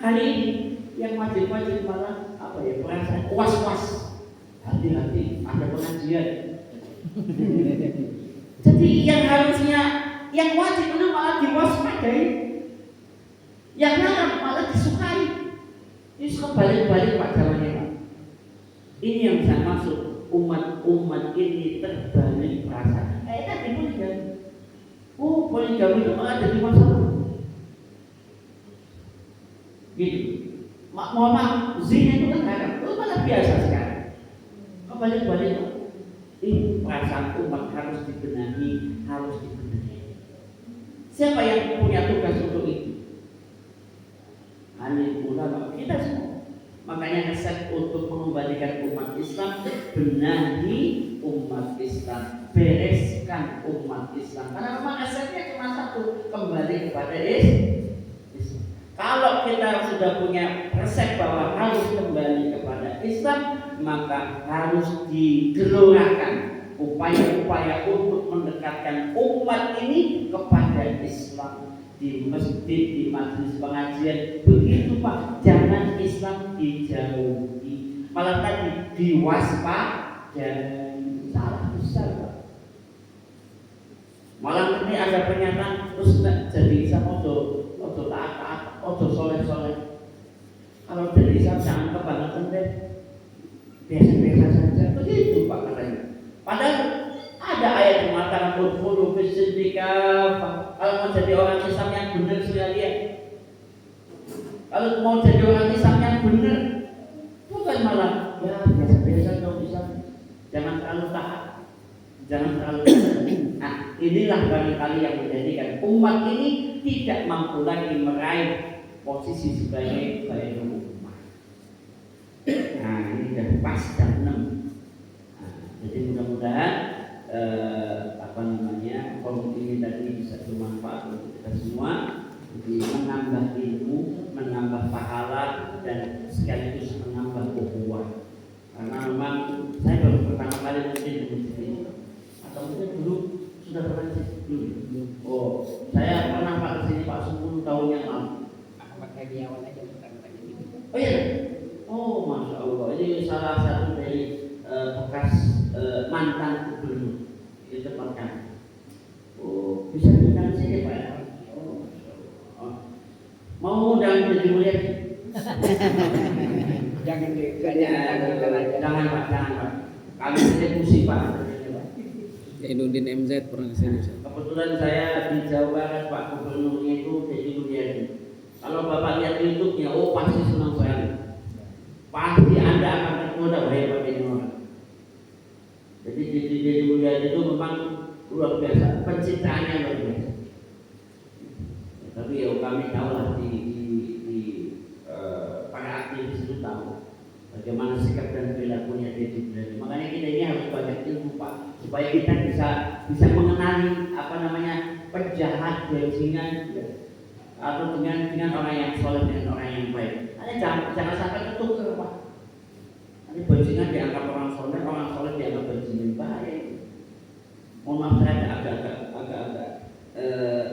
hari ini yang wajib malah perasaan was-was, hati-hati ada pengajian. Jadi yang harusnya yang wajib itu malah diwaspadai, yang haram malah disukai. Ini kebalik-balik Pak jalannya Pak. Ini yang saya maksud, umat ini terbalik perasaan. Tadi poligami itu malah jadi masalah. Gitu. Mohon maaf, zina itu kan haram, itu malah biasa sekarang. Kebalik-balik Pak. Ini perasaan umat harus dibenahi. Siapa yang punya tugas untuk itu? Alim ulama, kita semua. Makanya resep untuk mengembalikan umat Islam, benahi umat Islam, bereskan umat Islam. Karena memang resepnya cuma 1, kembali kepada Islam. Kalau kita sudah punya resep bahwa harus kembali kepada Islam, maka harus digelorakan upaya-upaya untuk mendekatkan umat ini kepada Islam di masjid, di majelis pengajian. Begitu Pak, jangan Islam dijauhi, malah tadi diwaspadai. Salah besar Pak. Malam ini ada pernyataan Ustaz jadi Islam ojo taat, ojo soleh. Kalau jadi Islam jangan kebangetan deh, biasa-biasa saja. Begitu Pak katanya. Padahal ada ayat yang mengatakan udkhulu fis-silmi kafah. Kalau mau jadi orang Islam yang benar sekalian, kalau mau jadi orang Islam yang benar, bukan malah biasa-biasa dong Islam. Jangan terlalu taat, jangan terlalu nah, inilah barangkali yang menjadikan umat ini tidak mampu lagi meraih posisi sebagai umat. Nah, ini sudah pas jam 6. Jadi mudah-mudahan forum ini tadi bisa bermanfaat untuk kita semua, jadi menambah ilmu, menambah pahala, dan sekaligus menambah ukhuwah. Karena memang saya baru pertama kali mungkin di masjid ini, atau mungkin dulu sudah pernah belum? Oh, saya pernah Pak kesini Pak 10 tahun yang lalu. Pakai di awal aja Oh iya. Oh, masya Allah, ini salah satu dari bekas mantan gubernur di tempat kami. Oh, bisa tinggal sini Pak ya? Oh. Mau undang jadi mulia? Jangan Pak. Kami eksekusi Pak. Zainuddin MZ pernah kesini. Kebetulan saya di Jawa Barat Pak, gubernurnya itu jadi mulia. Kalau Bapak lihat YouTube-nya, oh pasti senang sekali. Pasti Anda akan tergoda Pak ini orang. Jadi Dedi Mulyadi itu memang luar biasa, pencitraannya luar biasa. Tapi ya kami tahu lah di tahu bagaimana sikap dan perilakunya dia di bulan ini. Makanya kita ini harus banyak ilmu Pak, supaya kita bisa mengenali apa namanya penjahat, bajingan, ya, atau dengan orang yang soleh dengan orang yang baik. Jangan sampai ketukar Pak. Nanti bajingan dianggap orang soleh dianggap bajingan, bahaya. Mohon maaf saya agak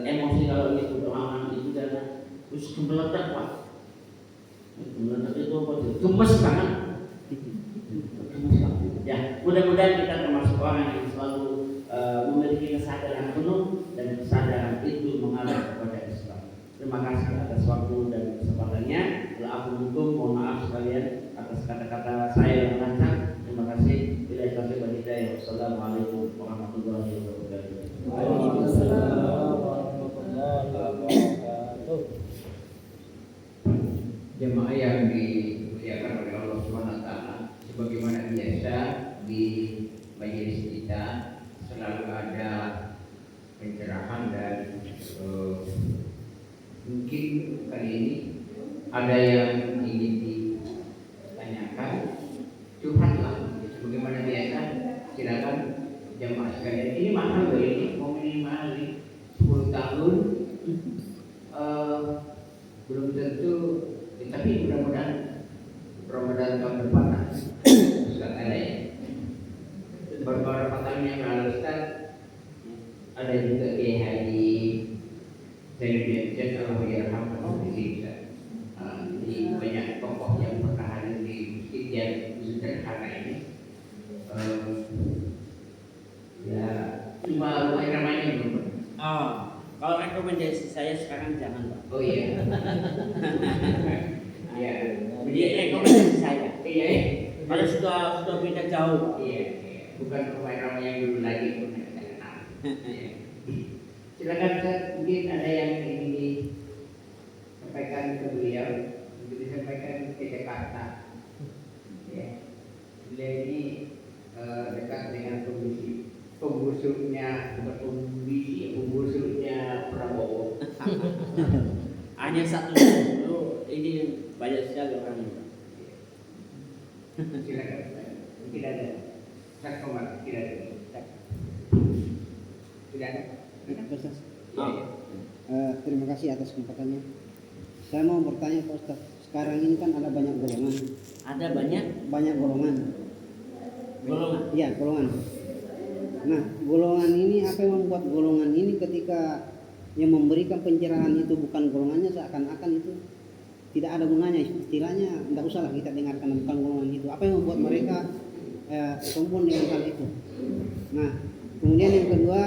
emosi kalau itu orang itu karena terus gemeletak Pak. Gemeletak itu apa tuh? Gemes banget. Ya, mudah-mudahan kita termasuk orang yang selalu memiliki kesadaran penuh dan kesadaran itu mengarah kepada Islam. Terima kasih atas waktu dan kesempatannya. Assalamualaikum, mohon maaf sekalian atas kata-kata saya yang lancar. Terima kasih. Bila taufiq wal hidayah. Wassalamualaikum warahmatullahi wabarakatuh. Waalaikumsalam warahmatullahi wabarakatuh. Jemaah yang dimuliakan oleh Allah Subhanahu wa taala, sebagaimana biasa di majelis kita selalu ada pencerahan dan mungkin kali ini ada yang ingin ditanyakan, curhatlah sebagaimana biasa. Silakan jemaah sekalian. Ini mahal loh, ini mau minimal 10 tahun, belum tentu, tapi mudah-mudahan Ramadan tahun depan Ustaz ada ya. Beberapa tahun yang lalu Ustaz ada juga Kiai Haji Zainuddin Allah yarhamhu di sini Ustaz. Jadi banyak tokoh yang bertahan di masjid yang sederhana ini. Ya cuma ramai-ramai belum. Kalau rekomendasi saya sekarang jangan Pak. Oh iya. Iya. Jadi rekomendasi saya. Iya. Kalau sudah beda jauh. Iya. Bukan ramai-ramai yang dulu lagi pun. Silakan Ustaz, mungkin ada yang ingin disampaikan ke beliau, untuk disampaikan ke Jakarta. Ya. Beliau ini dekat dengan pembusuknya Prabowo. Hanya satu dulu, ini banyak sekali orang ini. Silakan Ustaz. Mungkin ada. Ustaz Komar, tidak ada. Tidak ada. Ustaz. Iya. Terima kasih atas kesempatannya. Saya mau bertanya Pak Ustaz. Sekarang ini kan ada banyak golongan. Ada banyak Golongan. golongan. Iya, golongan. Nah, golongan ini apa yang membuat golongan ini ketika yang memberikan pencerahan itu bukan golongannya, seakan-akan itu tidak ada gunanya, istilahnya tidak usahlah kita dengarkan bukan golongan itu. Apa yang membuat mereka sombong dengan hal itu? Nah, kemudian yang kedua,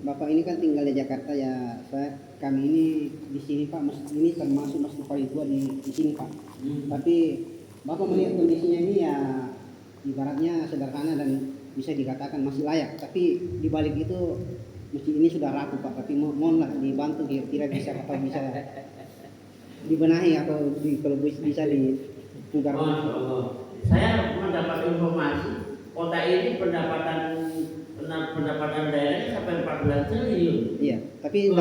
Bapak ini kan tinggal di Jakarta ya, kami ini di sini Pak, ini termasuk masjid paling tua di sini Pak. Tapi Bapak melihat kondisinya ini ya ibaratnya sederhana dan bisa dikatakan masih layak. Tapi di balik itu masjid ini sudah rapuh Pak. Tapi mohonlah dibantu kira-kira bisa apa bisa dibenahi atau kalau bisa dipugar. Saya mendapat informasi kota ini pendapatan daerahnya sampai 14 triliun. Iya, tapi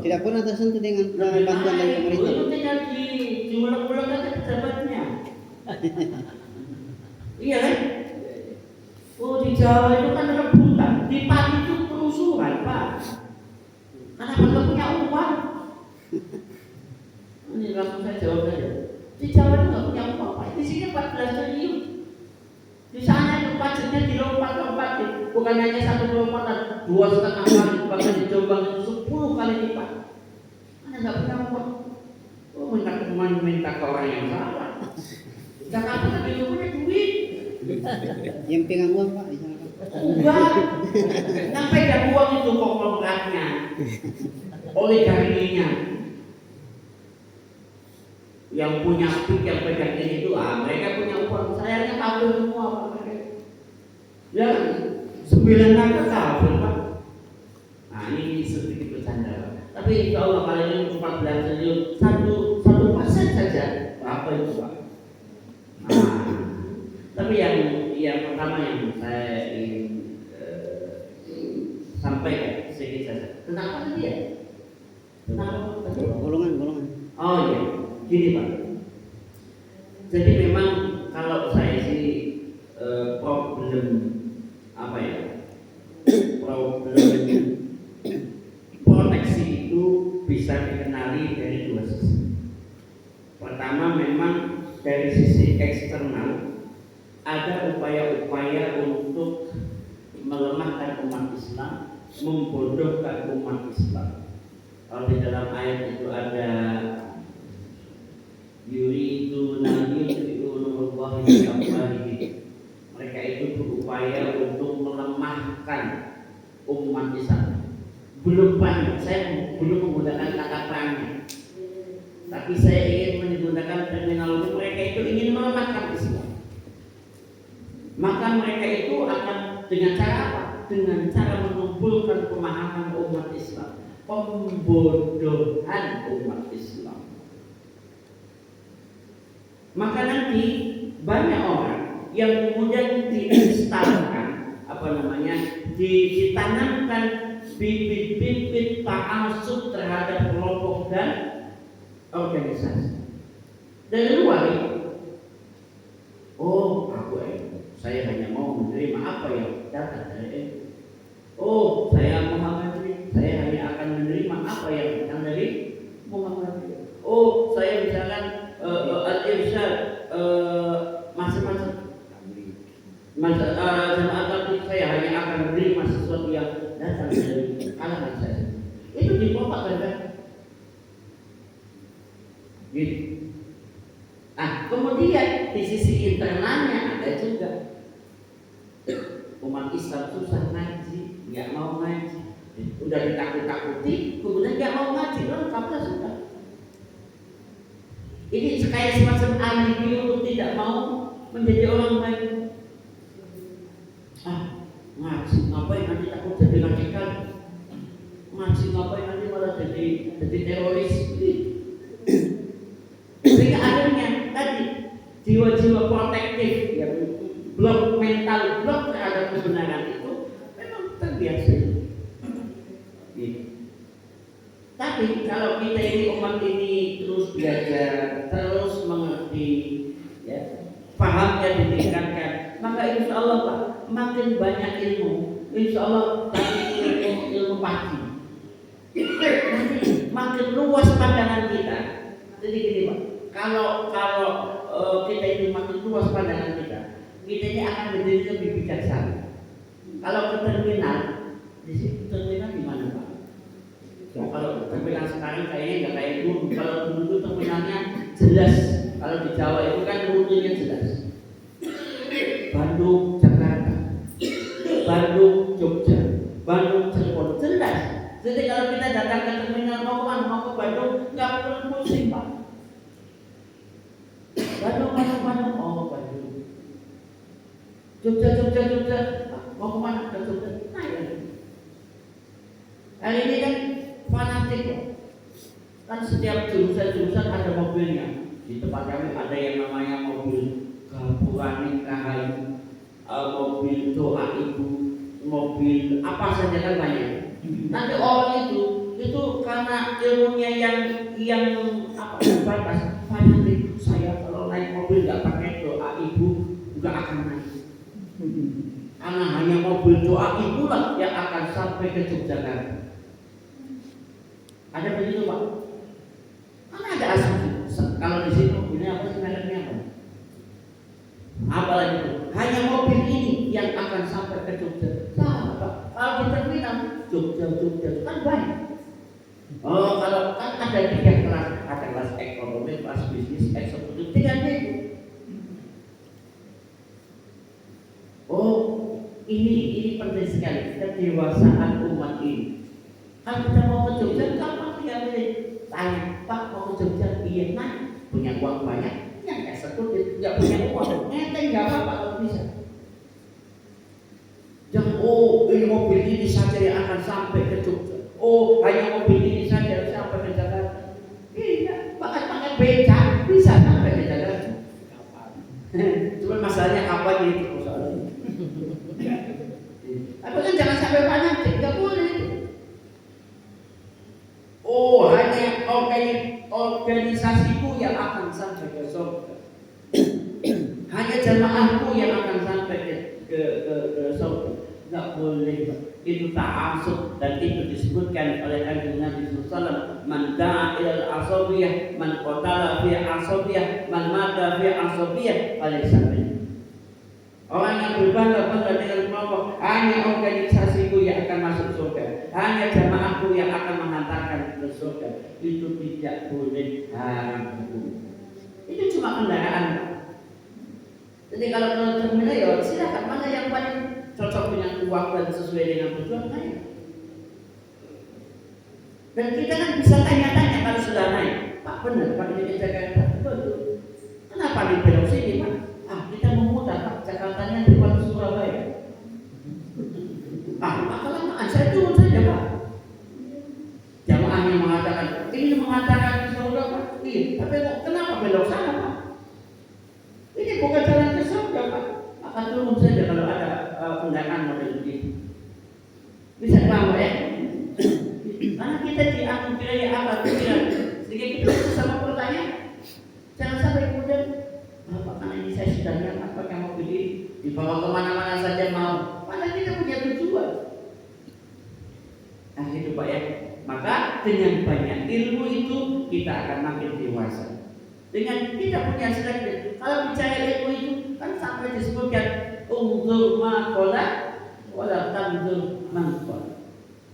tidak pernah tersentuh dengan bantuan dari pemerintah. Itu tinggal diulang-ulang aja pejabatnya. Iya kan? Oh, di Jawa itu kan rebutan, di Pati itu perusuhan Pak. Karena nggak punya uang. Ini langsung saya jawab saja. Di Jawa itu nggak punya uang Pak. Di sini 14 triliun. Di sana itu pajaknya dilompat-lompatin, bukan hanya 1 lompatan, 2,5 kali, bahkan di Jombang itu 10 kali lipat. Anda nggak punya uang. Oh, minta ke orang yang salah. Jakarta tapi itu punya duit. Yang pegang uang Pak di sana Pak. Enggak. Yang pegang uang itu konglomeratnya, oligarkinya. Yang punya pik, yang pegang ini itu, mereka punya uang. Sayangnya kabel semua Pak. Ya, 9 kali kabel Pak. Nah ini sedikit bercanda. Tapi insya Allah kali ini 14 triliun, 1% saja. Apa itu Pak? Nah, tapi yang pertama yang saya ingin sampaikan sedikit saja. Kenapa tadi ya? Kenapa tadi? Golongan. Oh iya, gini Pak. Pertama, memang dari sisi eksternal ada upaya-upaya untuk melemahkan umat Islam, membodohkan umat Islam. Kalau di dalam ayat itu ada yuriduna yudhi'u nurallahi bi afwahihim. Mereka itu berupaya untuk melemahkan umat Islam. Belum banyak, saya belum menggunakan kata banyak, tapi saya ingin menggunakan terminologi mereka itu ingin melemahkan Islam. Maka mereka itu akan dengan cara apa? Dengan cara mengumpulkan pemahaman umat Islam, pembodohan umat Islam. Maka nanti banyak orang yang kemudian diinstalkan ditanamkan bibit-bibit ta'assub terhadap kelompok dan organisasi. Dari luar itu, saya hanya mau menerima apa yang datang dari NU. Saya Muhammadiyah, saya hanya akan menerima apa yang datang dari Muhammadiyah. Saya misalkan al-irsyad macam-macam. Jamaah tabligh, saya hanya akan menerima sesuatu yang datang dari kalangan saya. Itu dipopakkan kan? Gitu. Kemudian di sisi internalnya ada juga umat Islam susah ngaji, nggak mau ngaji, udah ditakut-takuti, kemudian nggak mau ngaji, lengkaplah sudah. Ini kayak semacam alibi untuk tidak mau menjadi orang baik. Ngaji ngapain nanti takut jadi radikal? Ngaji ngapain nanti malah jadi teroris? Sehingga akhirnya tadi jiwa-jiwa protektif yang blok mental blok terhadap kebenaran itu memang terbiasa. Tapi kalau kita ini umat ini terus belajar, terus mengerti, ya, pahamnya ditingkatkan, maka insya Allah Pak, makin banyak ilmu, insya Allah ilmu pasti, makin luas pandangan kita. Jadi gini Pak, kalau kita ini makin luas pandangan kita ini akan menjadi lebih bijaksana. Kalau ke terminal, di situ terminal di mana Pak? Kalau terminal sekarang kayaknya nggak kayak dulu. Kalau dulu terminalnya jelas. Kalau di Jawa itu kan rutenya jelas. Bandung, Jakarta, Bandung, Jogja, Bandung, Cirebon, jelas. Jadi kalau kita datang ke terminal mau ke Bandung, nggak perlu pusing Pak. Bandung, Bandung. Jogja, mau kemana? Ke Jogja. Nah, ya. Hari ini kan fanatik kok. Kan setiap jurusan ada mobilnya. Di tempat kami ada yang namanya mobil Gapurani Rahayu, mobil doa ibu, mobil apa saja kan banyak. Nanti orang itu karena ilmunya yang terbatas, fanatik. Saya kalau naik mobil nggak pakai doa ibu nggak akan naik. Karena hanya mobil doa ibu lah yang akan sampai ke Yogyakarta. Ada begitu Pak? Karena ada asumsi. Kalau di sini mobilnya apa sih, mereknya apa? Apalagi itu? Hanya mobil ini yang akan sampai ke Jogja. Salah Pak. Kalau di terminal Jogja kan banyak. Kalau kan ada 3 kelas, ada kelas ekonomi, kelas bisnis, eksekutif, 3 itu. Ini penting sekali, kedewasaan umat ini. Kalau kita mau ke Jogja, kapan tinggal tanya, Pak mau ke Jogja? Iya, naik. Punya uang banyak, yang eksekutif, nggak punya uang, ngeteng nggak apa-apa kalau bisa. Jangan, ini mobil ini saja yang akan sampai ke Jogja. Hanya mobil ini saja yang sampai ke Jakarta. Iya, pakai becak bisa sampai ke Jakarta. Cuma masalahnya kapan itu? Tapi kan jangan sampai fanatik, nggak boleh. Hanya organisasiku yang akan sampai ke surga. Hanya jamaahku yang akan sampai ke surga. Nggak boleh. itu ta'assub, dan itu disebutkan oleh Kanjeng Nabi SAW, man da'a ilal asabiyah, man qatala fi asabiyah, man mata fi asabiyah, falaysa minni. Orang yang berbangga-bangga dengan kelompok, hanya organisasiku yang akan masuk surga, hanya jamaahku yang akan menghantarkan ke surga, itu tidak boleh, haram hukum. Itu cuma kendaraan. Jadi kalau terminal ya silakan, mana yang paling cocok dengan uang dan sesuai dengan tujuan naik. Dan kita kan bisa tanya-tanya kalau sudah naik, Pak benar Pak ini Jakarta, betul. Kenapa di belok sini Pak? Kita memutar Pak, Jakartanya di depan Surabaya. Pak kelamaan, saya turun saja Pak. Jamaahnya mengatakan, ini mengatakan ke surga Pak. Iya, tapi kenapa belok sana Pak? Ini bukan jalan ke surga Pak. Akan turun saja kalau ada undangan model ini. Bisa paham ya? Karena kita dianugerahkan akal pikiran, sehingga kita sama pertanyaan. Jangan sampai kemudian, Bapak karena ini saya sudah lihat apa yang mau pilih, dibawa kemana-mana saja mau. Padahal kita punya tujuan. Nah itu Pak ya. Maka dengan banyak ilmu itu kita akan makin dewasa. Dengan kita punya selektif. Kalau bicara ilmu itu kan sampai disebutkan unzur ma qala wala tanzur man qala.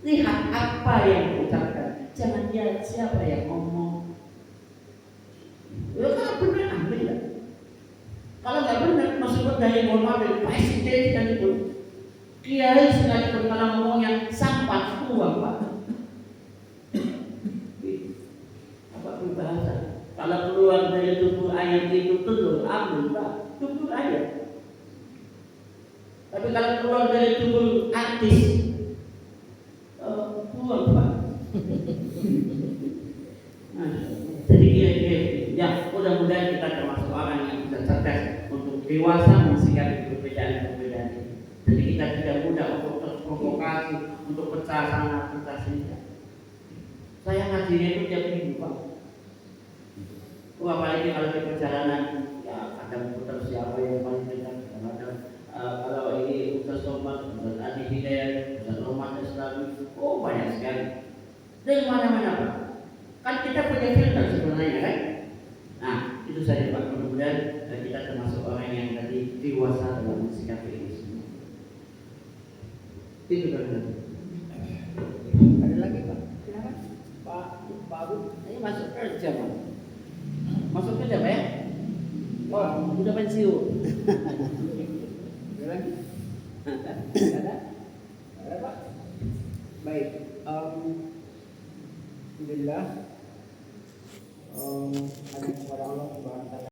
Lihat apa yang diucapkan, jangan lihat siapa yang ngomong. Kalau benar ambil lah. Kalau nggak benar, masuk dari mohon maaf dari presiden sekalipun, kiai sekalipun kalau ngomong yang sampah buang Pak. Apa berbahasa? Kalau keluar dari tubuh ayat itu telur, ambil Pak, tubuh ayat. Tapi kalau keluar dari tubuh artis, buang Pak. Nah, jadi ya mudah-mudahan kita termasuk orang yang bisa cerdas untuk dewasa mensikapi perbedaan-perbedaan ini. Jadi kita tidak mudah untuk terprovokasi, untuk pecah sana, pecah sini. Saya ngajinya itu tiap minggu Pak. Apalagi kalau di perjalanan, ya kadang putar siapa yang paling dekat, kadang kalau ini Ustaz Somad, Ustaz Adi Hidayat, Ustaz Roman Islami, banyak sekali. Dari mana-mana Pak. Kan kita punya filter sebenarnya kan. Nah itu saja Pak. Mudah-mudahan kita termasuk orang yang tadi dewasa dalam mensikapi ini semua. Itu kan. Ada lagi Pak? Silakan. Pak Abu, ini masuk kerja Pak. Masuk kerja Pak ya? Udah pensiun. Ada lagi? Ada? Ada Pak? Baik. Alhamdulillah. Hanya kepada Allah Subhanahu wa taala.